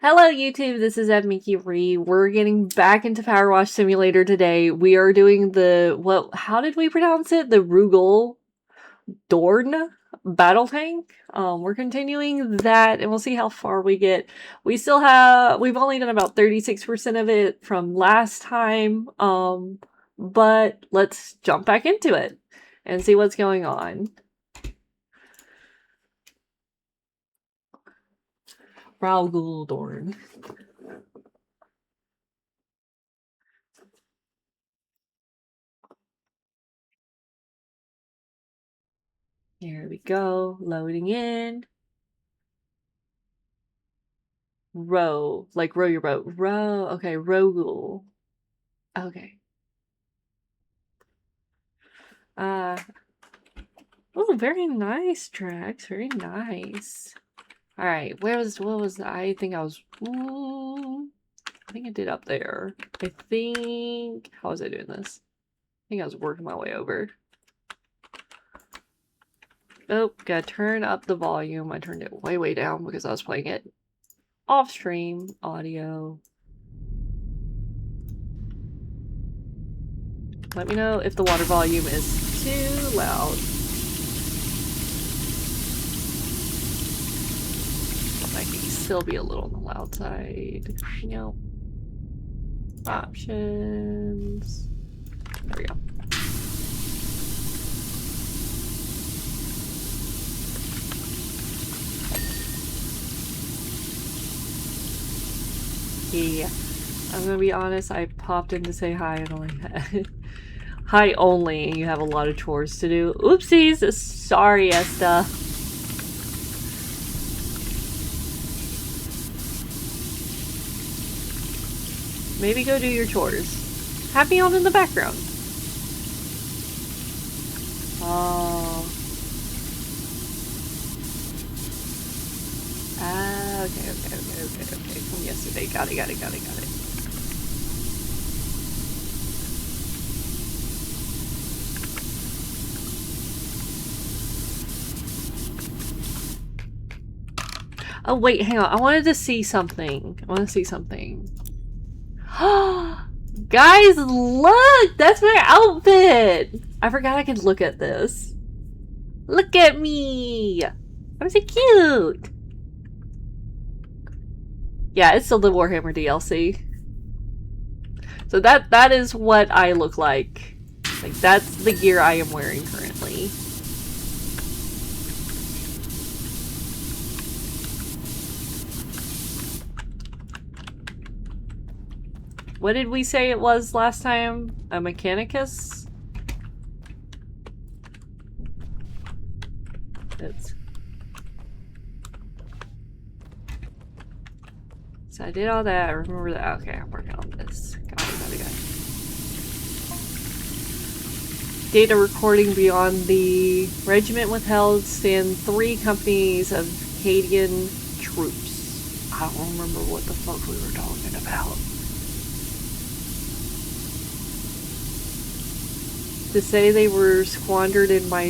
Hello YouTube, this is Mickey Ree. We're getting back into PowerWash Simulator today. We are doing how did we pronounce it? The Rogal Dorn Battle Tank. We're continuing that and we'll see how far we get. We've only done about 36% of it from last time. But let's jump back into it and see what's going on. Rogal Dorn. Here we go, loading in. Row, like row your boat. Row, okay, Rogal. Okay. Oh, very nice tracks, very nice. Alright, what was, I think I think I did up there. How was I doing this? I think I was working my way over. Oh, gotta turn up the volume. I turned it way down because I was playing it off stream audio. Let me know if the water volume is too loud. Might still be a little on the loud side. Nope. Options. There we go. Yeah, I'm gonna be honest, I popped in to say hi and only hi only, and you have a lot of chores to do. Oopsies! Sorry, Esta. Maybe go do your chores. Have me on in the background. Oh. Ah, okay. From yesterday. Got it. Oh, wait, hang on. I wanted to see something. Guys, look! That's my outfit! I forgot I could look at this. Look at me! I'm so cute! Yeah, it's still the Warhammer DLC. So that is what I look like. Like, that's the gear I am wearing currently. What did we say it was last time? A Mechanicus? So I did all that. I remember that. Okay, I'm working on this. Got it. Data recording beyond the regiment withheld stand 3 companies of Cadian troops. I don't remember what the fuck we were talking about. To say they were squandered in my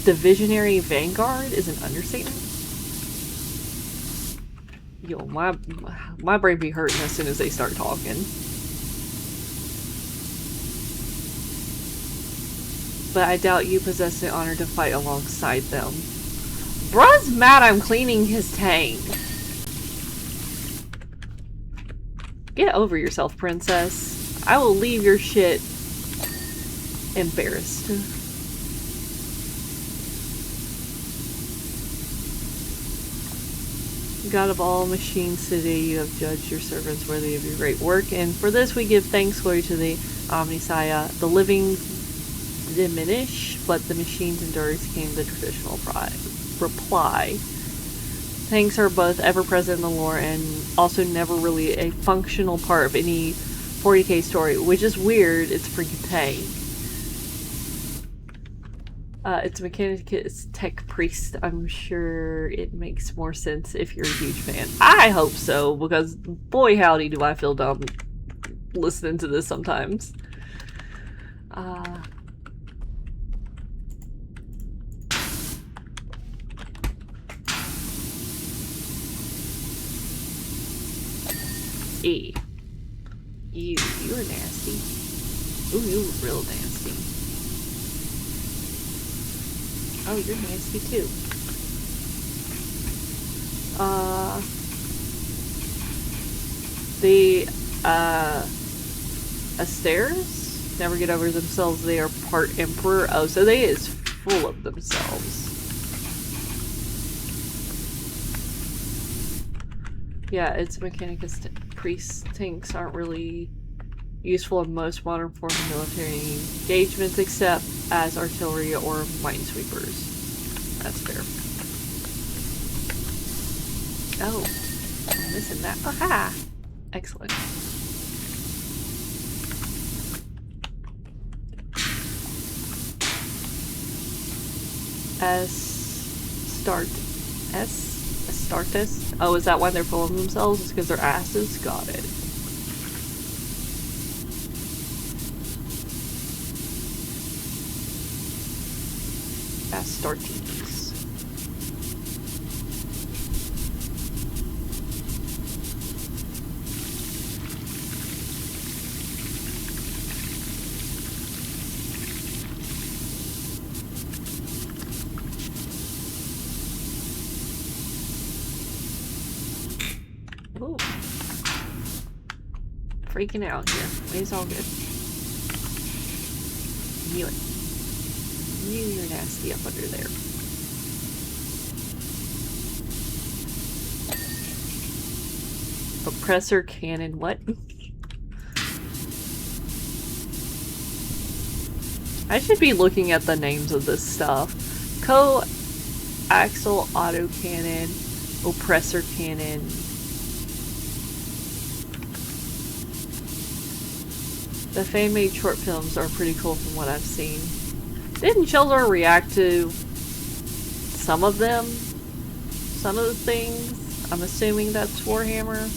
divisionary vanguard is an understatement. Yo, my brain be hurting as soon as they start talking. But I doubt you possess the honor to fight alongside them. Bruh's mad I'm cleaning his tank. Get over yourself, princess. I will leave your shit embarrassed. God of all machines, today you have judged your servants worthy of your great work, and for this we give thanks, glory to the Omniscience. The living diminish, but the machines endurance came the traditional reply. Tanks are both ever present in the lore and also never really a functional part of any 40k story, which is weird. It's a freaking tank. It's a Mechanicus tech priest. I'm sure it makes more sense if you're a huge fan. I hope so, because boy howdy do I feel dumb listening to this sometimes. E. You are nasty. Ooh, you were real nasty. Oh, you're nasty too. The Asters never get over themselves. They are part emperor. Oh, so they is full of themselves. Yeah, its Mechanicus priest tanks aren't really useful in most modern forms of military engagements except as artillery or minesweepers. That's fair. Oh, I'm missing that. Aha! Excellent. Astartes? Oh, is that why they're full of themselves? It's because they're asses? Got it. Astartes. Ooh. Freaking out here. It's all good. Knew it. Knew you're nasty up under there. Oppressor cannon, what? I should be looking at the names of this stuff. Coaxial autocannon, oppressor cannon. The fan-made short films are pretty cool from what I've seen. Didn't Sheldon react to some of them? Some of the things? I'm assuming that's Warhammer.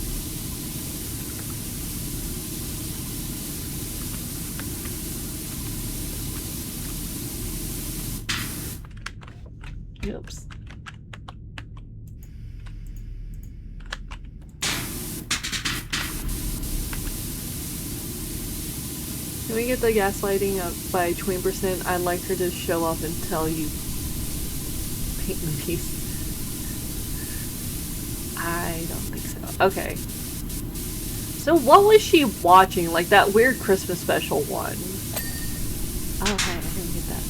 Oops. Can we get the gaslighting up by 20%? I'd like her to show off and tell you paint movies. I don't think so. Okay. So what was she watching? Like that weird Christmas special one. Oh, hey, I didn't get that.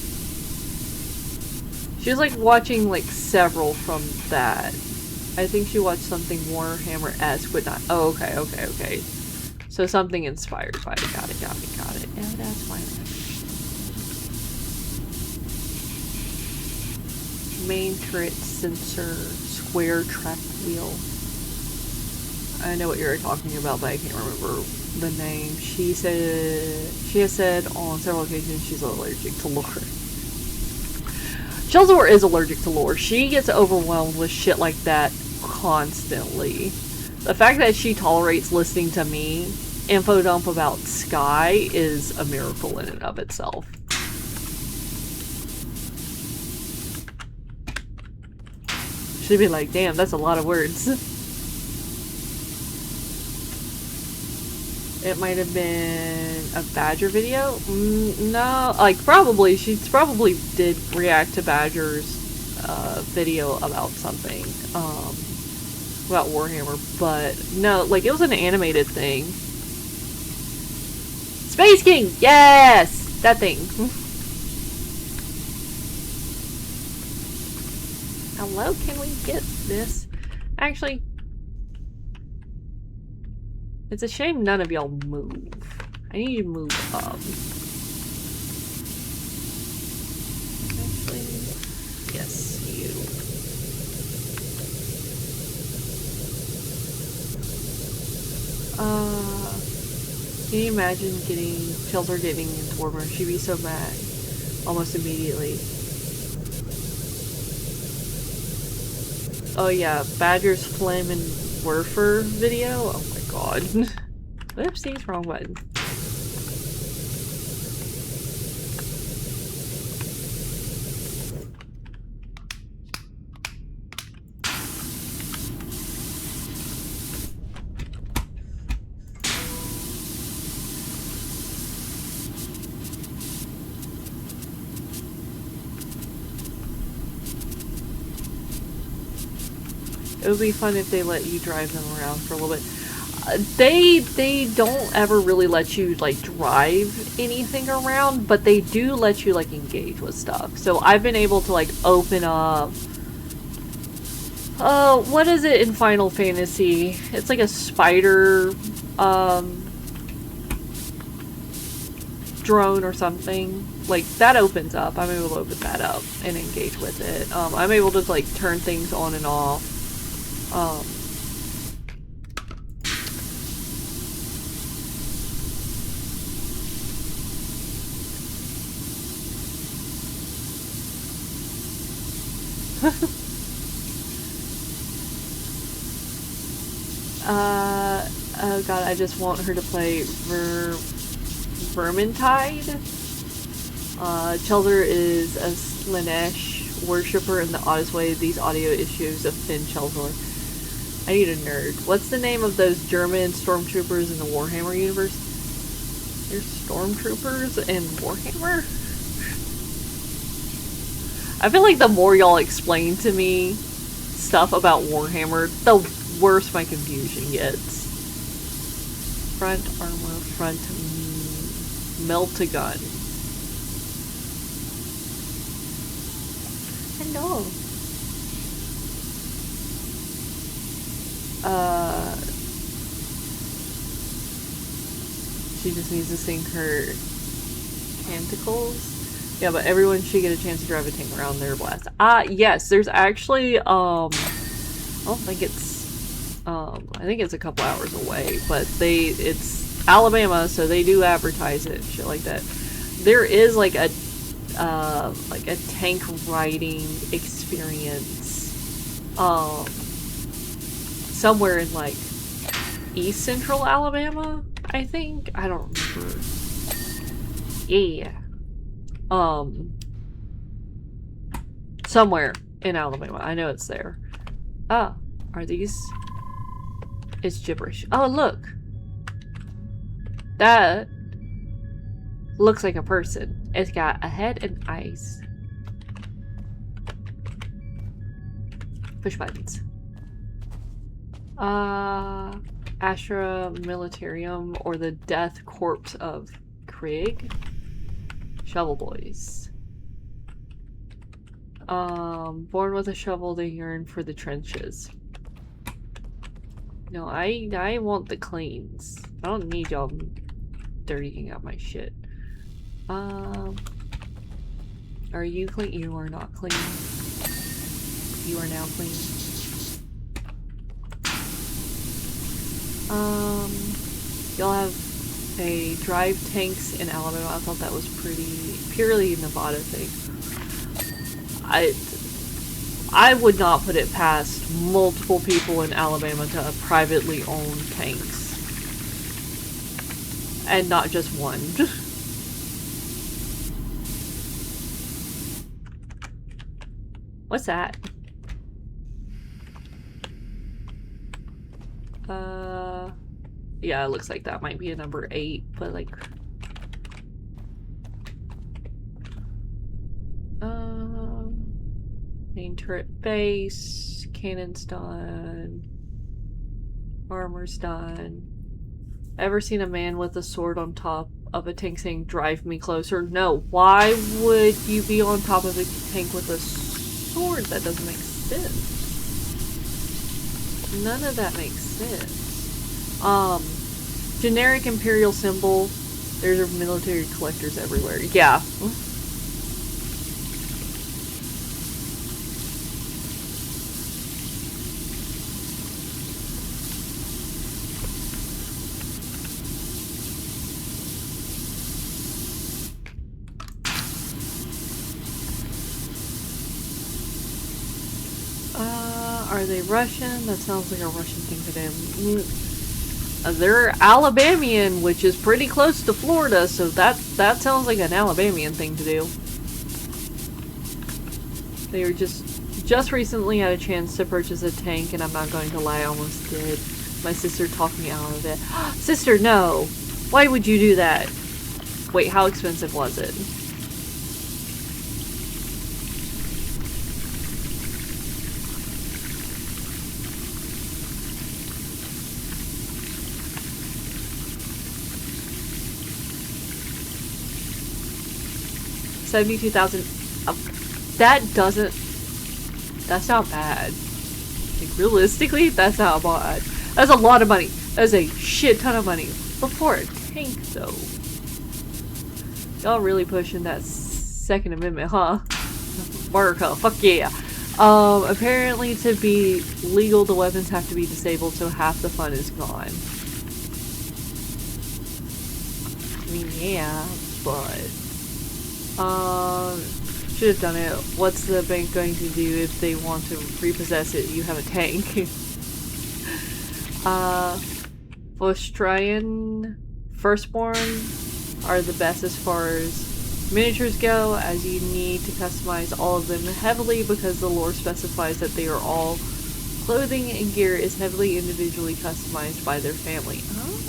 She was like watching like several from that. I think she watched something Warhammer-esque, but not. Oh, okay, okay, okay. So something inspired by it. Got it, got it, got it. Yeah, that's fine. Main turret sensor, square track wheel. I know what you're talking about, but I can't remember the name. She has said on several occasions she's allergic to lore. Sheldor is allergic to lore. She gets overwhelmed with shit like that constantly. The fact that she tolerates listening to me info dump about Sky is a miracle in and of itself. She'd be like, damn, that's a lot of words. It might have been a Badger video? No, like probably, she probably did react to Badger's video about something, about Warhammer, but no, like it was an animated thing. Space King! Yes! That thing. Hello, can we get this? Actually, it's a shame none of y'all move. I need you to move up. Actually, yes, you. Can you imagine Chelsea getting into Warhammer? She'd be so mad almost immediately. Oh yeah, Badger's Flame and Werfer video? Oh my god. Oopsies, wrong button. It would be fun if they let you drive them around for a little bit. They don't ever really let you like drive anything around, but they do let you like engage with stuff. So I've been able to like open up. What is it in Final Fantasy? It's like a spider drone or something. Like that opens up. I'm able to open that up and engage with it. I'm able to like turn things on and off. Oh god, I just want her to play Vermintide. Chelder is a Slanesh worshipper in the oddest way. These audio issues offend Chelder. I need a nerd. What's the name of those German stormtroopers in the Warhammer universe? There's stormtroopers in Warhammer? I feel like the more y'all explain to me stuff about Warhammer, the worse my confusion gets. Front armor, front melt-a-gun. Hello. She just needs to sing her canticles. Yeah, but everyone should get a chance to drive a tank around their blast. Yes, there's actually, I don't think it's, I think it's a couple hours away, but it's Alabama, so they do advertise it and shit like that. There is like a tank riding experience, somewhere in like East Central Alabama, I think. I don't remember. Yeah. Somewhere in Alabama. I know it's there. Ah, are these? It's gibberish. Oh, look. That looks like a person. It's got a head and eyes. Push buttons. Astra Militarium, or the death corpse of Krieg. Shovel boys. Born with a shovel, they yearn for the trenches. No, I want the cleans. I don't need y'all dirtying up my shit. Are you clean? You are not clean. You are now clean. Y'all have a drive tanks in Alabama. I thought that was pretty purely Nevada thing. I would not put it past multiple people in Alabama to privately own tanks. And not just one. What's that? Yeah, it looks like that might be a number 8, but like... main turret base, cannon's done, armor's done. Ever seen a man with a sword on top of a tank saying, "Drive me closer"? No. Why would you be on top of a tank with a sword? That doesn't make sense. None of that makes sense. Generic Imperial symbol. There's military collectors everywhere. Yeah. Are they Russian? That sounds like a Russian thing to do. They're Alabamian, which is pretty close to Florida, so that sounds like an Alabamian thing to do. They were just recently had a chance to purchase a tank, and I'm not going to lie, I almost did. My sister talked me out of it. Sister, no! Why would you do that? Wait, how expensive was it? 72,000. That's not bad. Like, realistically, that's not bad. That's a lot of money. That's a shit ton of money. But for a tank, though. Y'all really pushing that Second Amendment, huh? America, fuck yeah. Apparently to be legal, the weapons have to be disabled, so half the fun is gone. I mean, yeah, but... should have done it. What's the bank going to do if they want to repossess it? You have a tank. Australian Firstborn are the best as far as miniatures go, as you need to customize all of them heavily because the lore specifies that they are all clothing and gear is heavily individually customized by their family. Oh.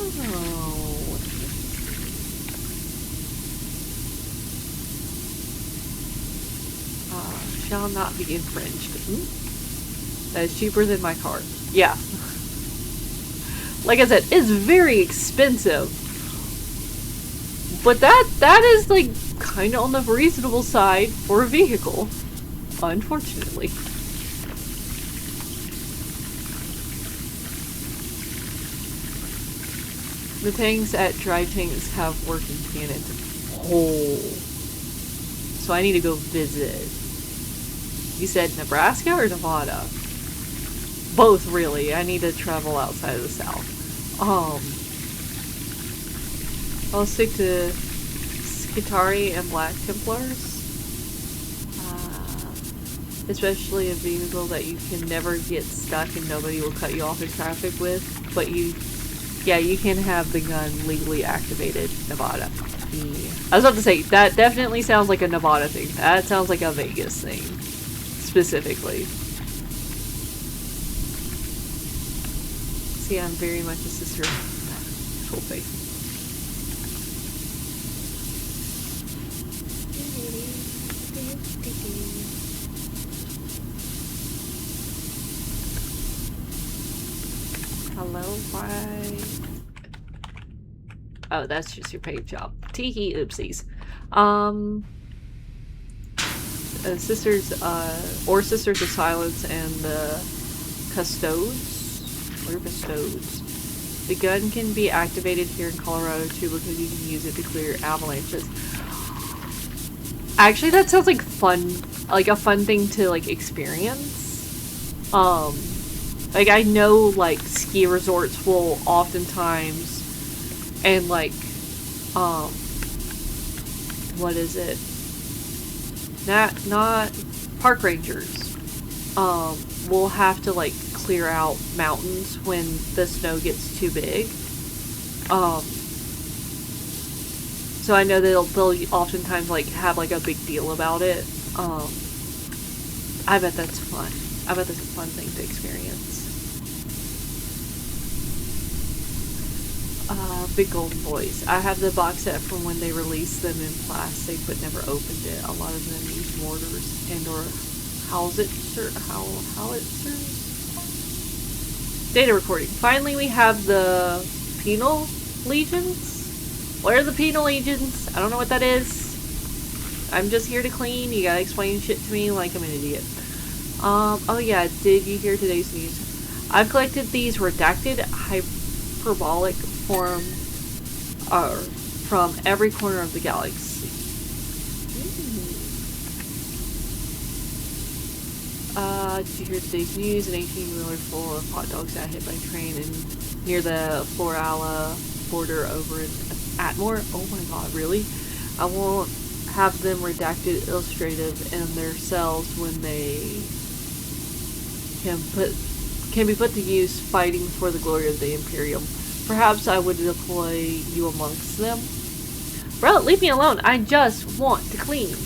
Shall not be infringed. That is cheaper than my car. Yeah. Like I said, it's very expensive. But that is like kind of on the reasonable side for a vehicle. Unfortunately. The tanks at Drive Tanks have working cannons. Oh. So I need to go visit. You said Nebraska or Nevada? Both, really. I need to travel outside of the South. I'll stick to Skitari and Black Templars. Especially a vehicle that you can never get stuck and nobody will cut you off in traffic with. But you can have the gun legally activated. Nevada. Yeah. I was about to say, that definitely sounds like a Nevada thing. That sounds like a Vegas thing. Specifically. See, I'm very much a sister. Full face. Hello, why? Oh, that's just your paint job. Teehee, oopsies. Sisters of Silence and the Custodes. What are Custodes? The gun can be activated here in Colorado too because you can use it to clear avalanches. Actually, that sounds like fun, like a fun thing to like experience. Like I know like ski resorts will oftentimes and like what is it? Not park rangers will have to like clear out mountains when the snow gets too big. So I know they'll oftentimes like have like a big deal about it. I bet that's fun. I bet that's a fun thing to experience. Big Golden Boys. I have the box set from when they released them in plastic but never opened it. A lot of them use mortars and or howitzers. Data recording. Finally we have the penal legions. What are the penal legions? I don't know what that is. I'm just here to clean. You gotta explain shit to me like I'm an idiot. Oh yeah, did you hear today's news? I've collected these redacted hyperbolic form from every corner of the galaxy. Did you hear today's news? An 18-wheeler full of hot dogs got hit by a train near the Florala border over in Atmore. Oh my god, really? I won't have them redacted illustrative in their cells when they can be put to use fighting for the glory of the Imperium. Perhaps I would deploy you amongst them. Bro, leave me alone. I just want to clean.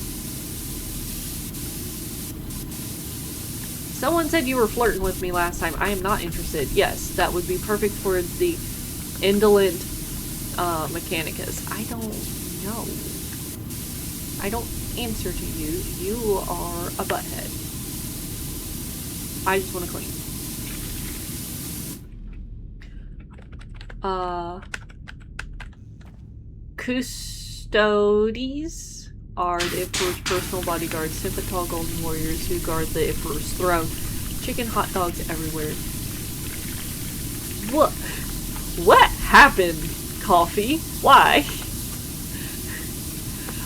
Someone said you were flirting with me last time. I am not interested. Yes, that would be perfect for the indolent Mechanicus. I don't know. I don't answer to you. You are a butthead. I just want to clean. Custodes are the Emperor's personal bodyguards, 7 tall golden warriors who guard the Emperor's throne. Chicken hot dogs everywhere. What happened, Coffee? Why?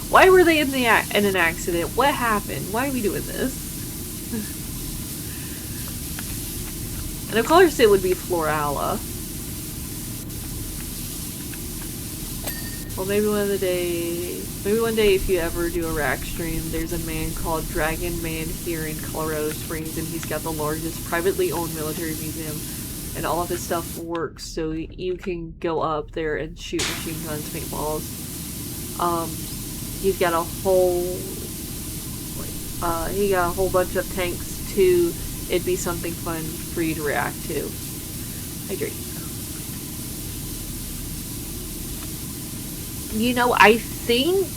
Why were they in an accident? What happened? Why are we doing this? And of course it would be Florala. Well, maybe one day if you ever do a rack stream, there's a man called Dragon Man here in Colorado Springs, and he's got the largest privately owned military museum, and all of his stuff works, so you can go up there and shoot machine guns, paintballs. He's got a whole bunch of tanks too. It'd be something fun for you to react to. Hydrate. You know, I think,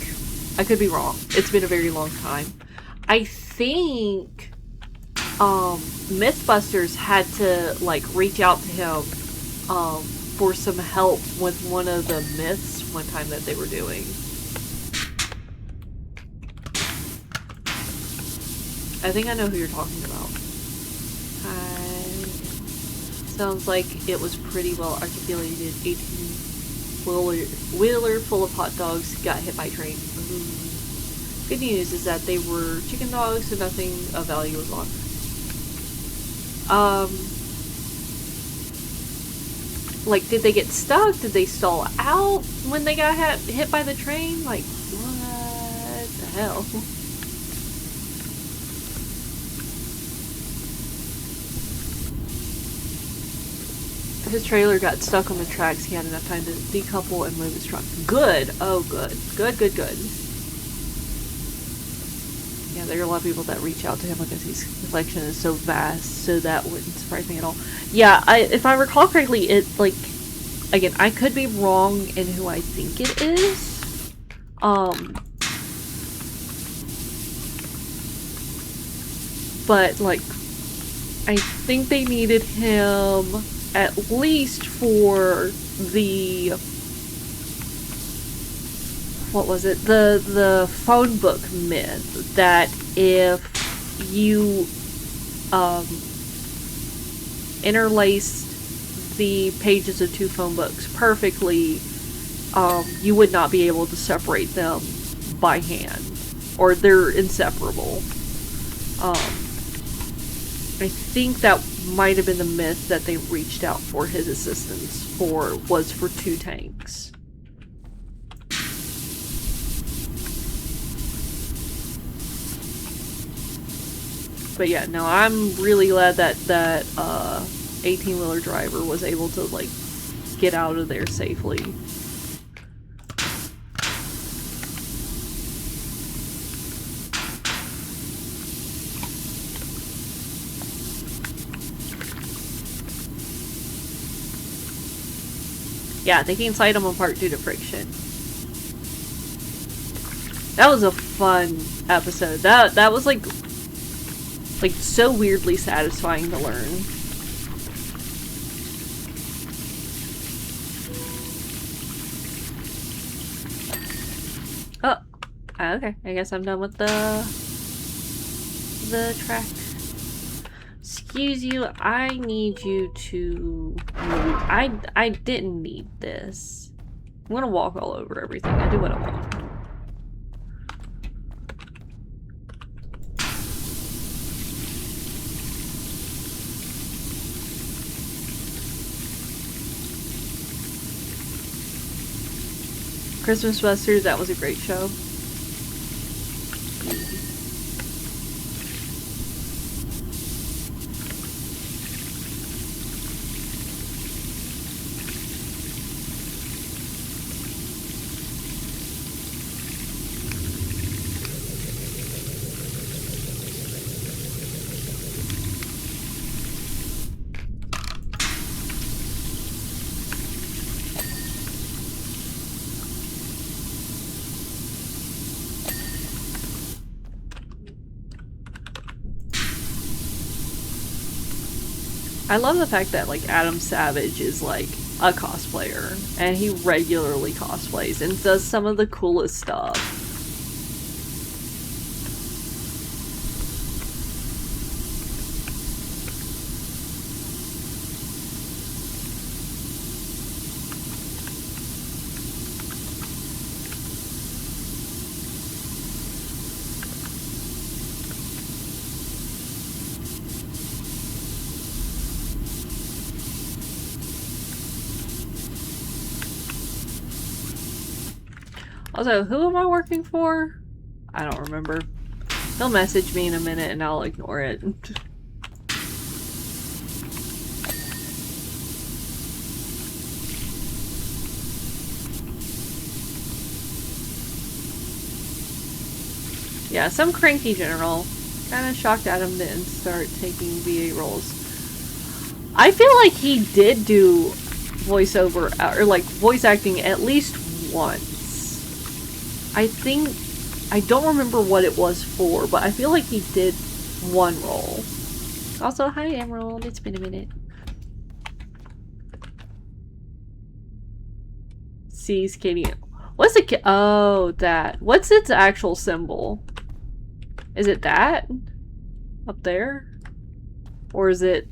I could be wrong, it's been a very long time. I think, Mythbusters had to, like, reach out to him, for some help with one of the myths one time that they were doing. I think I know who you're talking about. Sounds like it was pretty well articulated. 18-wheeler full of hot dogs got hit by train. Good news is that they were chicken dogs, so nothing of value was lost. Like, did they get stuck? Did they stall out when they got hit by the train? Like, what the hell? His trailer got stuck on the tracks. He had enough time to decouple and move his truck. Good. Oh, good. Good. Yeah, there are a lot of people that reach out to him because his collection is so vast, so that wouldn't surprise me at all. Yeah, if I recall correctly, it, like, again, I could be wrong in who I think it is. But, like, I think they needed him at least for the, what was it, the phone book myth, that if you interlaced the pages of 2 phone books perfectly, you would not be able to separate them by hand, or they're inseparable. I think that might have been the myth that they reached out for his assistance for, was for 2 tanks. But yeah, no, I'm really glad that 18-wheeler driver was able to, like, get out of there safely. Yeah, they can't sight them apart due to friction. That was a fun episode. That was like so weirdly satisfying to learn. Oh, okay. I guess I'm done with the track. Excuse you, I need you to move. I didn't need this. I'm gonna walk all over everything. I do what I want. Christmas Busters, that was a great show. I love the fact that, like, Adam Savage is, like, a cosplayer, and he regularly cosplays and does some of the coolest stuff. Also, who am I working for? I don't remember. He'll message me in a minute and I'll ignore it. Yeah, some cranky general. Kinda shocked Adam didn't start taking VA roles. I feel like he did do voiceover, or like voice acting at least once. I think, I don't remember what it was for, but I feel like he did one role. Also, hi Emerald, it's been a minute. Sees Katie. What's the oh, that. What's its actual symbol? Is it that? Up there? Or is it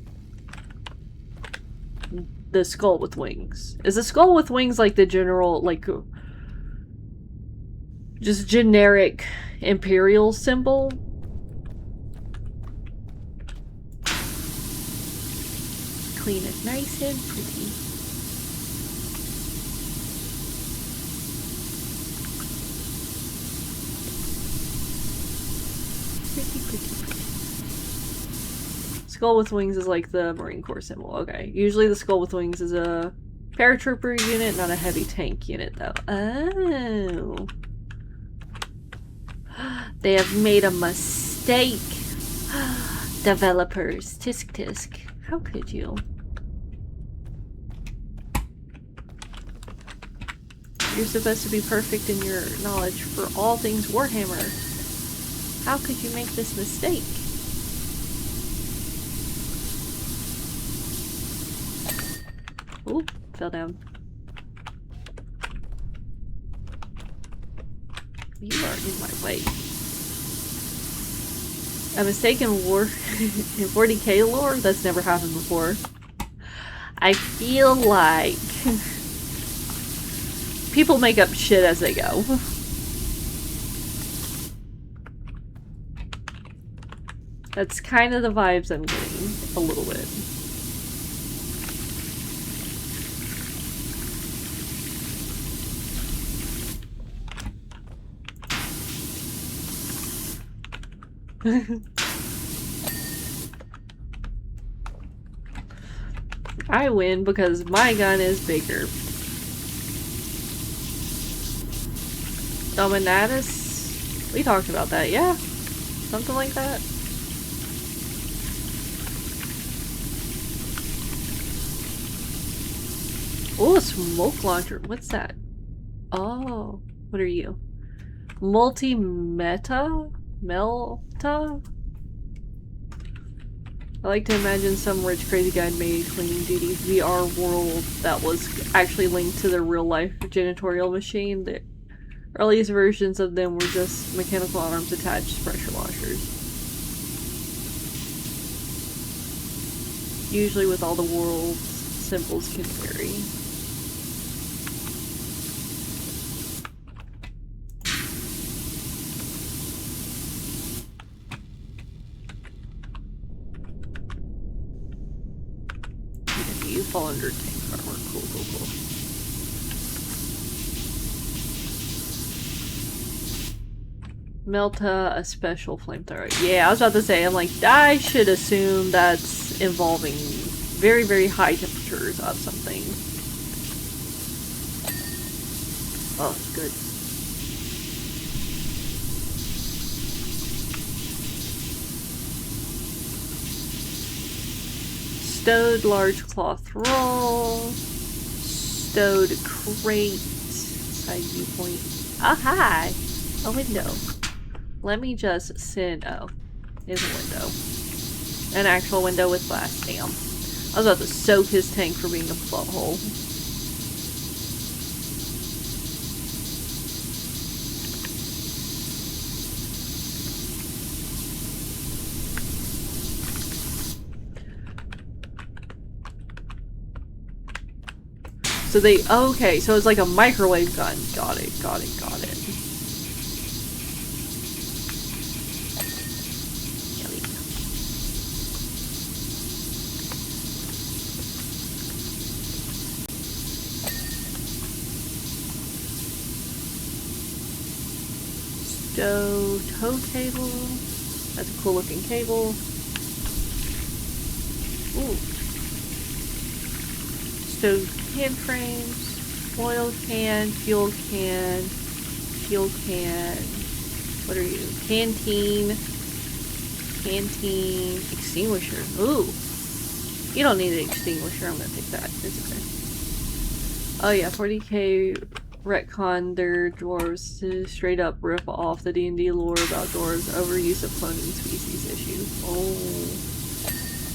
the skull with wings? Is the skull with wings like the general, like, just generic Imperial symbol? Clean it nice and pretty. Pretty, pretty, pretty. Skull with wings is like the Marine Corps symbol. Okay. Usually the skull with wings is a paratrooper unit, not a heavy tank unit, though. Oh. They have made a mistake. Developers. Tisk tisk. How could you? You're supposed to be perfect in your knowledge for all things Warhammer. How could you make this mistake? Ooh, fell down. You are in my way. A mistake in war in 40k lore? That's never happened before. I feel like people make up shit as they go. That's kind of the vibes I'm getting, a little bit. I win because my gun is bigger. Dominatus? We talked about that, yeah? Something like that. Oh, a smoke launcher. What's that? Oh, what are you? Multi-meta? Melta? I like to imagine some rich crazy guy made cleaning duty VR world that was actually linked to their real life janitorial machine. The earliest versions of them were just mechanical arms attached to pressure washers. Usually with all the world's symbols can vary. You fall under tank armor. Cool, cool, cool. Melta, a special flamethrower. Yeah, I was about to say, I'm like, I should assume that's involving very, very high temperatures of something. Oh, good. Stowed large cloth roll. Stowed crate. Side viewpoint. Ah, hi! A window. Let me just send. Oh, is a window. An actual window with glass. Damn. I was about to soak his tank for being a butthole. So they, okay, so it's like a microwave gun. Got it, got it, got it. Yummy. Stow tow table. That's a cool looking cable. Ooh. Stove can frames. Oil can, fuel can, fuel can. What are you? Canteen. Canteen. Extinguisher. Ooh. You don't need an extinguisher. I'm gonna take that. It's okay. Oh yeah, 40k retcon their dwarves to straight up rip off the D&D lore about dwarves overuse of cloning species issue. Oh.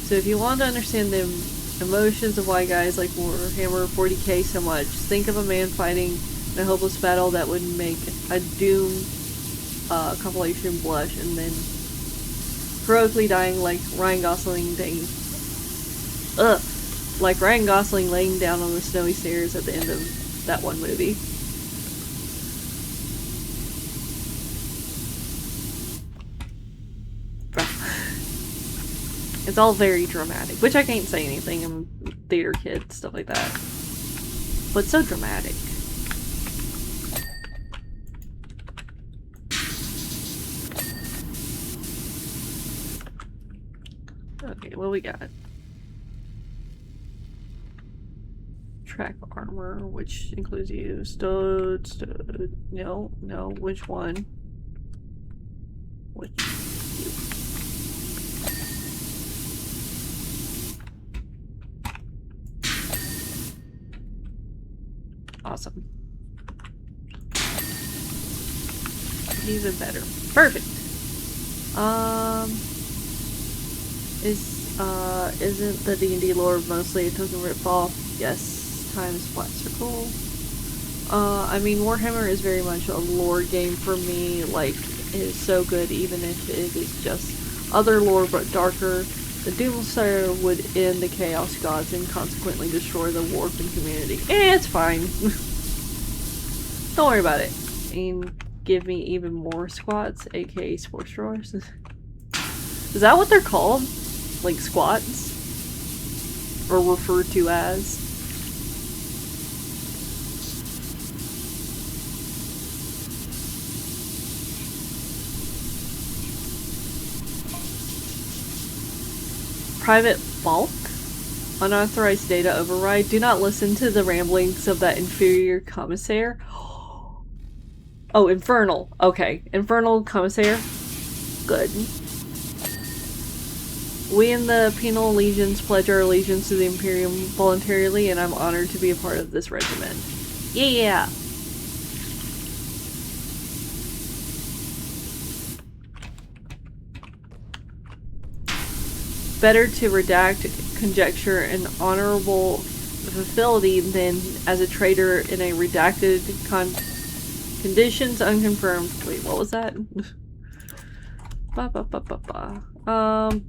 So if you want to understand the emotions of why guys like Warhammer 40k so much, think of a man fighting in a hopeless battle that would make a Doom compilation blush and then heroically dying like Ryan Gosling like Ryan Gosling laying down on the snowy stairs at the end of that one movie. It's all very dramatic, which I can't say anything. I'm a theater kid, stuff like that. But so dramatic. Okay, what we got? Track armor, which includes you. Stowed. No, which one? Which you? Awesome. Even better. Perfect. Isn't the D&D lore mostly a token ripoff? Yes, times flat circle. I mean, Warhammer is very much a lore game for me. Like, it is so good, even if it is just other lore but darker. The Doomslayer would end the Chaos Gods and consequently destroy the Warping community. It's fine. Don't worry about it. And give me even more squats, aka sports drawers. Is that what they're called? Like squats? Or referred to as? Private bulk? Unauthorized data override. Do not listen to the ramblings of that inferior commissaire. Oh, infernal. Okay. Infernal commissaire. Good. We in the Penal Legions pledge our allegiance to the Imperium voluntarily, and I'm honored to be a part of this regiment. Yeah! Better to redact conjecture and honorable facility than as a traitor in a redacted conditions unconfirmed. Wait, what was that?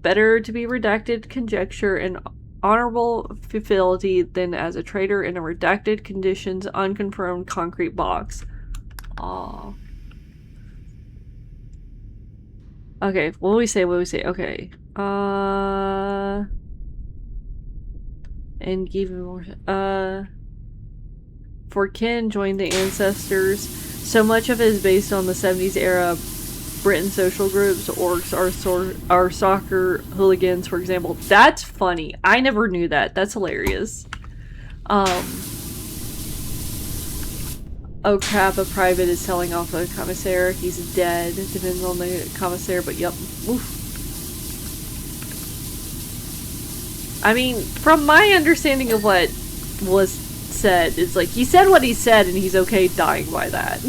Better to be redacted conjecture and honorable facility than as a traitor in a redacted conditions unconfirmed concrete box. Aww. Okay, what do we say? Okay. And even more, for Ken joined the Ancestors. So much of it is based on the 70s era Britain social groups. Orcs are soccer hooligans, for example. That's funny. I never knew that. That's hilarious. Oh crap, a private is selling off a commissaire. He's dead. Depends on the commissaire, but yep. Oof. I mean, from my understanding of what was said, it's like, he said what he said and he's okay dying by that.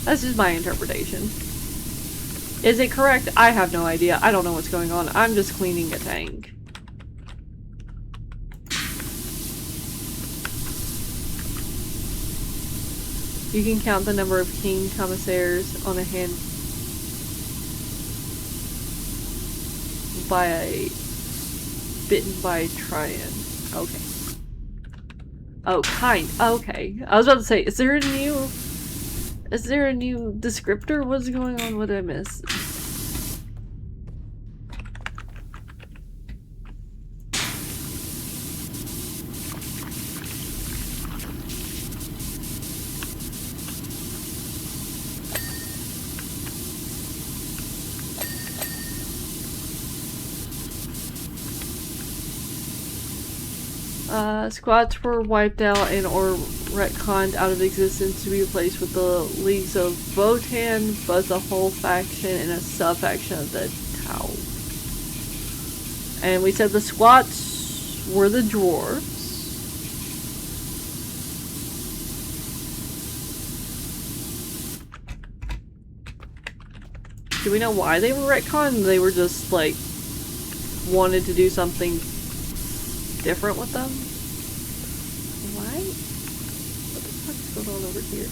That's just my interpretation. Is it correct? I have no idea. I don't know what's going on. I'm just cleaning a tank. You can count the number of king commissaires on a hand by a bitten by Tryon. Okay. Oh, kind. Okay. I was about to say, is there a new descriptor? What's going on? What did I miss? Squats were wiped out and or retconned out of existence to be replaced with the leagues of Votan, but the whole faction and a sub-faction of the Tau. And we said the squats were the dwarves. Do we know why they were retconned? They were just like wanted to do something different with them? What? What the fuck is going on over here?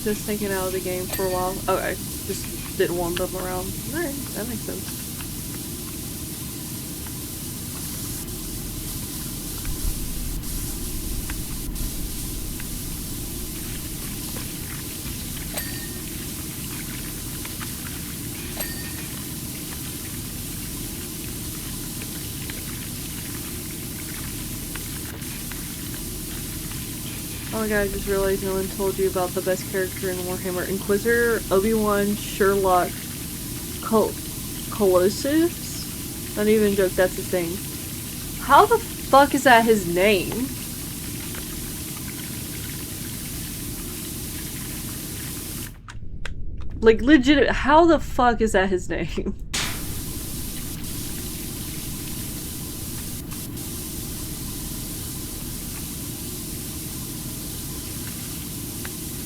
Just thinking out of the game for a while. Okay, just didn't want them around. Alright, that makes sense. Oh my god, I just realized no one told you about the best character in Warhammer. Inquisitor, Obi-Wan, Sherlock, Colossus? Not even a joke, that's his name. How the fuck is that his name? Like, legit, how the fuck is that his name?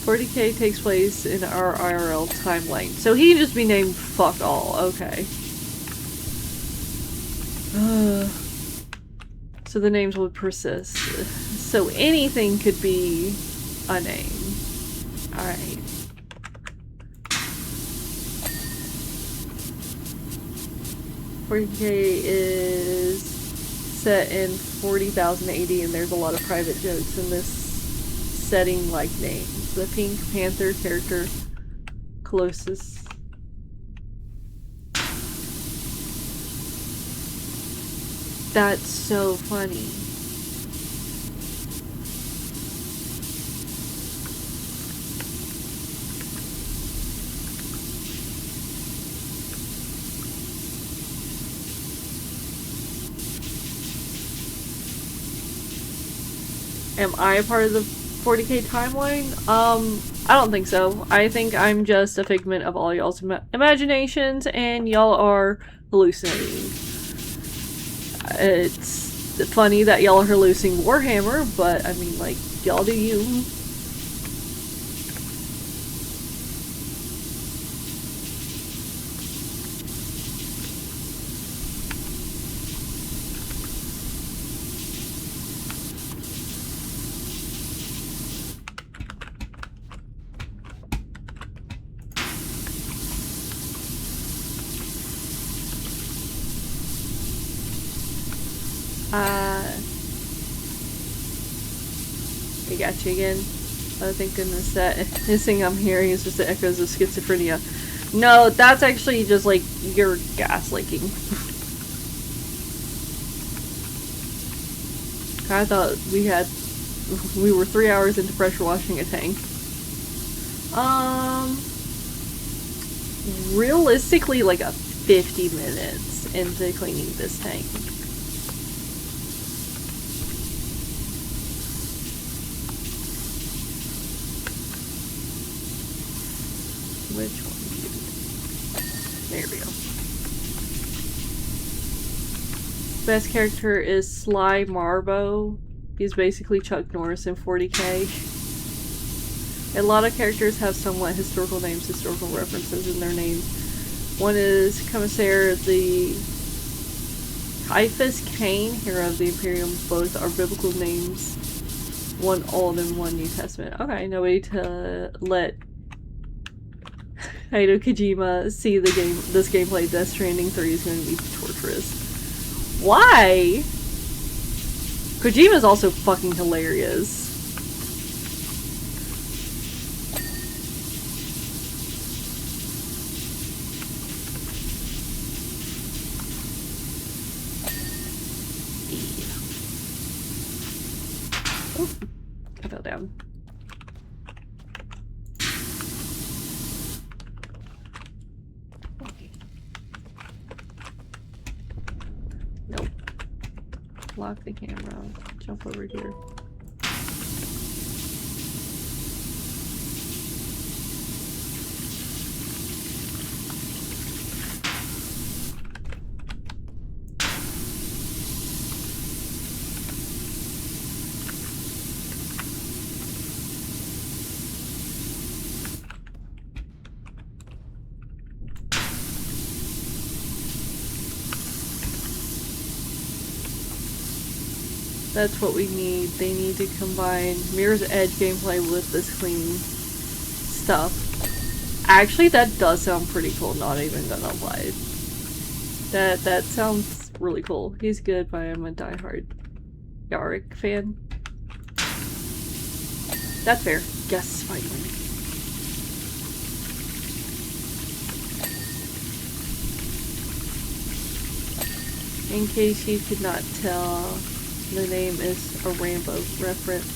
$40K takes place in our IRL timeline. So he can just be named fuck all. Okay. So the names would persist. So anything could be a name. Alright. $40K is set in 40,000 AD and there's a lot of private jokes in this setting like names. The Pink Panther character, Colossus. That's so funny. Am I a part of the 40K timeline? I don't think so. I think I'm just a figment of all y'all's imaginations and y'all are hallucinating. It's funny that y'all are hallucinating Warhammer, but I mean, like, y'all do you. I got you again. Oh, thank goodness that this thing I'm hearing is just the echoes of schizophrenia. No, that's actually just like your gas leaking. I thought we were 3 hours into pressure washing a tank. Realistically, like a 50 minutes into cleaning this tank. Which one? There we go. Best character is Sly Marbo. He's basically Chuck Norris in 40K. A lot of characters have somewhat historical names, historical references in their names. One is Commissaire the Typhus Cain, hero of the Imperium. Both are biblical names. One Old and one New Testament. Okay, nobody to let Hideo Kojima see the this gameplay. Death Stranding 3 is going to be torturous. Why? Kojima's also fucking hilarious. down. Nope. Lock the camera. Jump over here. That's what we need. They need to combine Mirror's Edge gameplay with this clean stuff. Actually, that does sound pretty cool, not even gonna lie. That sounds really cool. He's good, but I'm a diehard Yarick fan. That's fair. Yes, finally. In case you could not tell, the name is a Rambo reference.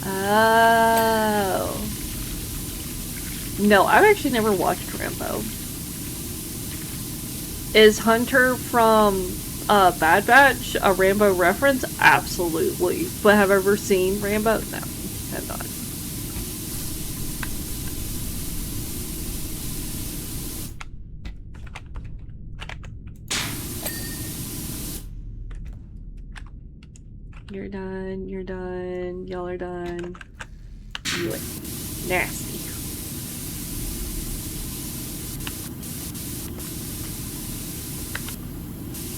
Oh. No, I've actually never watched Rambo. Is Hunter from Bad Batch a Rambo reference? Absolutely. But have I ever seen Rambo? No, have not. You're done, you're done, y'all are done. You it. Nasty.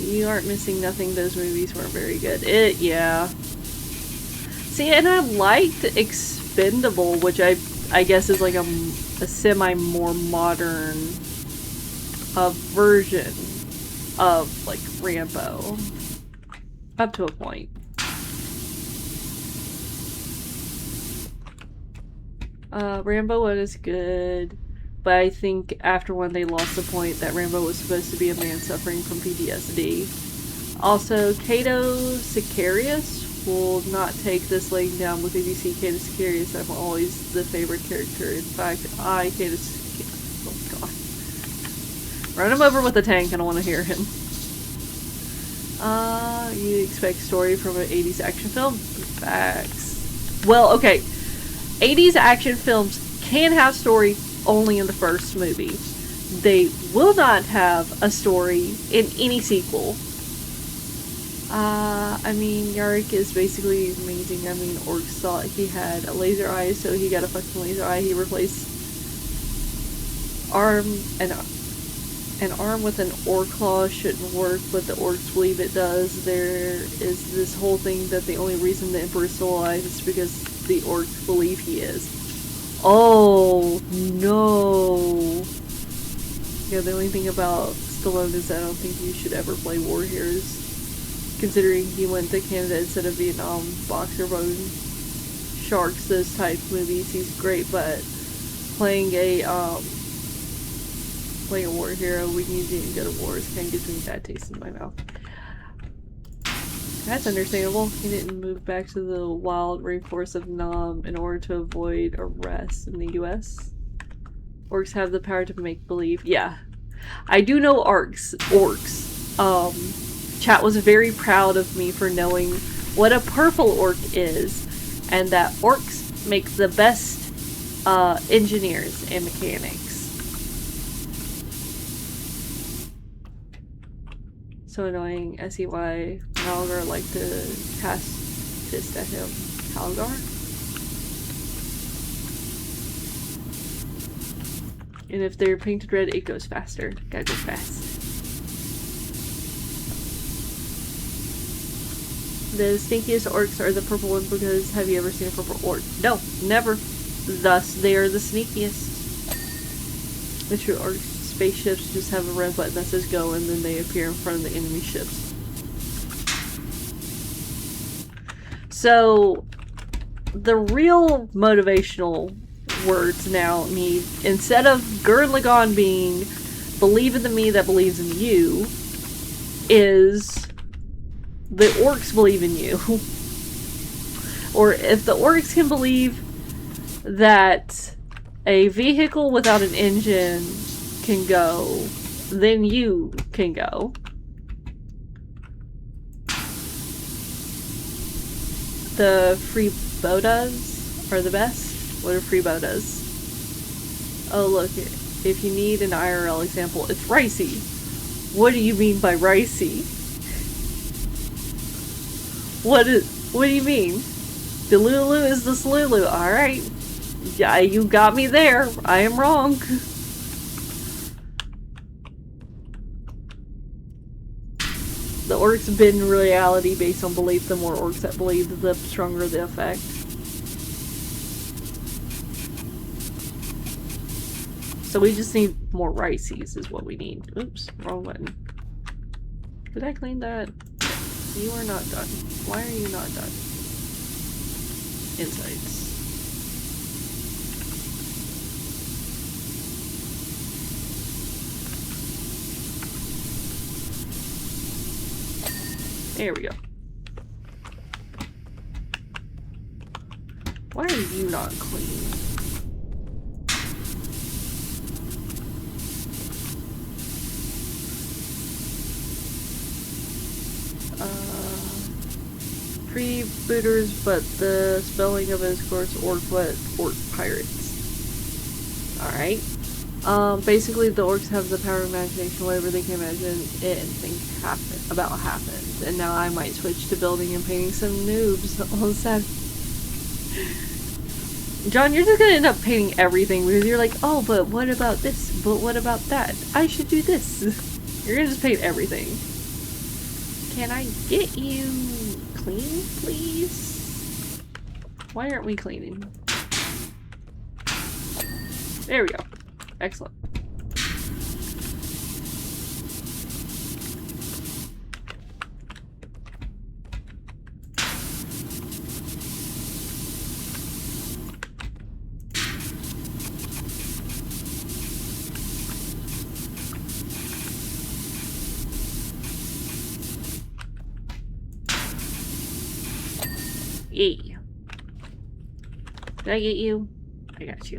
You aren't missing nothing, those movies weren't very good. Yeah. See, and I liked Expendable, which I guess is like a semi-more modern version of, like, Rambo. Up to a point. Rambo 1 is good, but I think after one they lost the point that Rambo was supposed to be a man suffering from PTSD. Also, Cato Sicarius will not take this laying down because if you see Cato Sicarius, I'm always the favorite character. In fact, Cato Sicarius, oh god. Run him over with a tank, I don't want to hear him. You expect story from an 80s action film? Facts. Well, okay. 80s action films can have story only in the first movie. They will not have a story in any sequel. I mean, Yarick is basically amazing. I mean, Orcs thought he had a laser eye, so he got a fucking laser eye. He replaced an arm with an orc claw shouldn't work, but the orcs believe it does. There is this whole thing that the only reason the Emperor is still alive is because the orcs believe he is. Oh, no. Yeah, the only thing about Stallone is I don't think you should ever play War Heroes. Considering he went to Canada instead of Vietnam, Boxer Bone, Sharks, those type movies, he's great, but playing a war hero when you didn't go to wars kind of gives me a bad taste in my mouth. That's understandable. He didn't move back to the wild rainforest of Nam in order to avoid arrest in the US. Orcs have the power to make believe. Yeah. I do know orcs. Chat was very proud of me for knowing what a purple orc is, and that orcs make the best engineers and mechanics. So annoying. SEY. Malgar like to cast fist at him. Halgar? And if they're painted red, it goes faster. Gotta go fast. The stinkiest orcs are the purple ones because have you ever seen a purple orc? No, never. Thus, they are the sneakiest. The true orcs. Spaceships just have a red button that says go and then they appear in front of the enemy ships. So, the real motivational words now need, instead of Gurren Lagann being believe in the me that believes in you, is the orcs believe in you. Or if the orcs can believe that a vehicle without an engine can go, then you can go. The freebodas are the best. What are freebodas? Oh look, if you need an IRL example, it's ricey. What do you mean by ricey? What do you mean? The Lulu is the Slulu. Alright. Yeah, you got me there. I am wrong. The orcs bend reality based on belief. The more orcs that believe, the stronger the effect. So we just need more riceys is what we need. Oops, wrong button. Did I clean that? You are not done. Why are you not done? Insights. There we go. Why are you not clean? Freebooters, but the spelling of it is, of course, orc pirates. Alright. Basically the orcs have the power of imagination. Whatever they can imagine it and think happens. And now I might switch to building and painting some noobs on Saturday. John, you're just gonna end up painting everything because you're like, oh, but what about this? But what about that? I should do this. You're gonna just paint everything. Can I get you clean, please? Why aren't we cleaning? There we go. Excellent. E. Did I get you? I got you.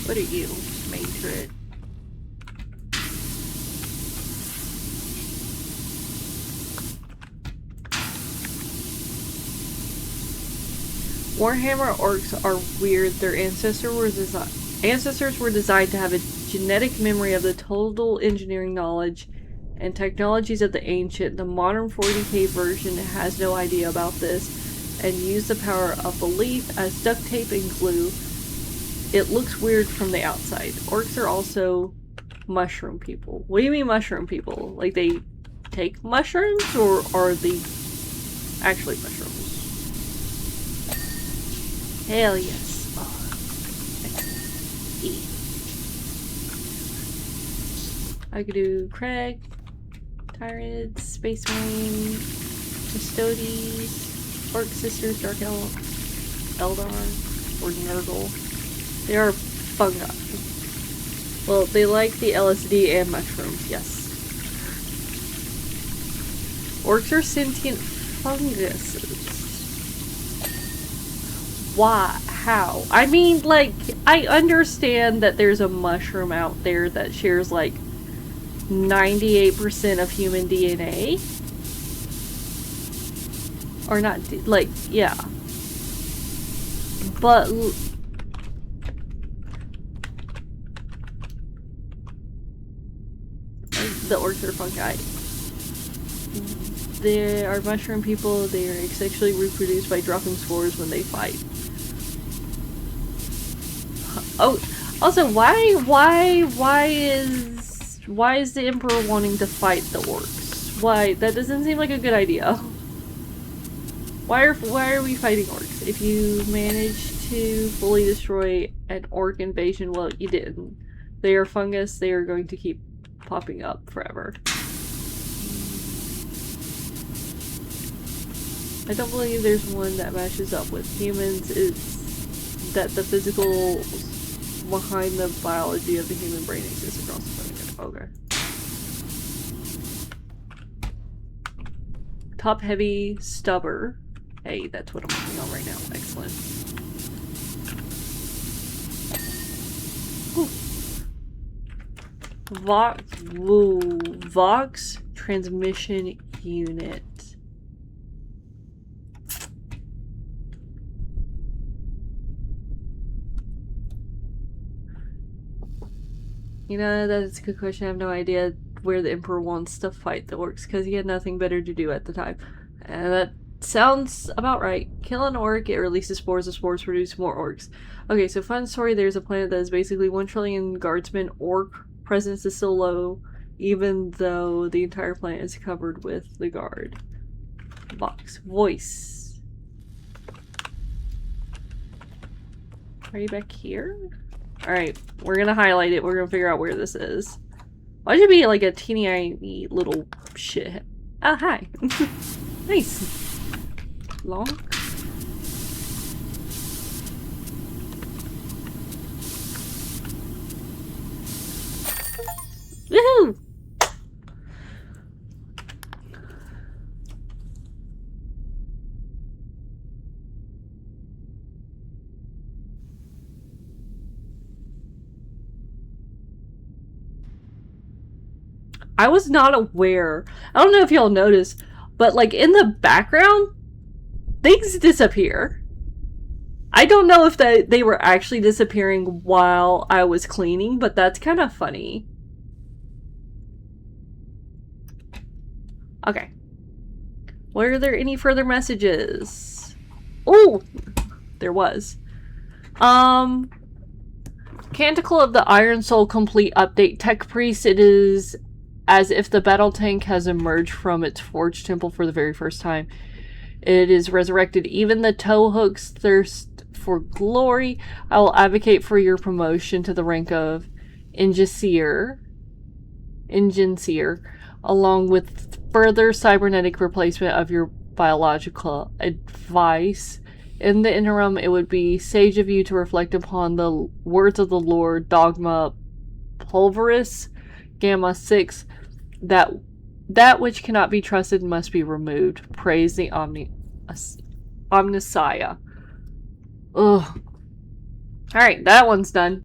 What are you, matron? Warhammer orcs are weird. Their ancestors were designed to have a genetic memory of the total engineering knowledge and technologies of the ancient. The modern 40k version has no idea about this and use the power of belief as duct tape and glue. It looks weird from the outside. Orcs are also mushroom people. What do you mean mushroom people? Like they take mushrooms, or are they actually mushrooms? Hell yes. Oh. I could do Craig, Tyrants, Space Marine, Custodes, Orc Sisters, Dark Eldar, or Nurgle. They are fungi. Well, they like the LSD and mushrooms, yes. Orcs are sentient funguses. Why? How? I mean, like, I understand that there's a mushroom out there that shares, like, 98% of human DNA. Or not, like, yeah. But the orcs are fungi. They are mushroom people. They are sexually reproduced by dropping spores when they fight. Oh, also, why is the Emperor wanting to fight the orcs? Why? That doesn't seem like a good idea. Why are we fighting orcs? If you manage to fully destroy an orc invasion, well, you didn't. They are fungus. They are going to keep popping up forever. I don't believe there's one that matches up with humans. Is that the physical behind the biology of the human brain exists across the planet. Okay. top heavy stubber. Hey, that's what I'm working on right now. Excellent. Ooh. Vox transmission unit. You know, that's a good question. I have no idea where the Emperor wants to fight the orcs because he had nothing better to do at the time. And that sounds about right. Kill an orc, it releases spores. The spores produce more orcs. Okay, so fun story. There's a planet that is basically 1 trillion guardsmen. Orc presence is still low, even though the entire planet is covered with the guard. Box. Voice. Are you back here? Alright, we're gonna highlight it. We're gonna figure out where this is. Why should it be like a teeny little shit? Oh, hi. Nice. Long. Woohoo! I was not aware. I don't know if y'all noticed, but like in the background, things disappear. I don't know if they were actually disappearing while I was cleaning, but that's kind of funny. Okay. Were there any further messages? Oh, there was. Canticle of the Iron Soul complete update. Tech Priest, it is as if the battle tank has emerged from its forged temple for the very first time. It is resurrected. Even the Towhooks thirst for glory. I will advocate for your promotion to the rank of Enginseer, along with further cybernetic replacement of your biological advice. In the interim, it would be sage of you to reflect upon the words of the Lord, Dogma Pulveris, Gamma 6, that which cannot be trusted must be removed. Praise the Omnissiah. Ugh. Alright, that one's done.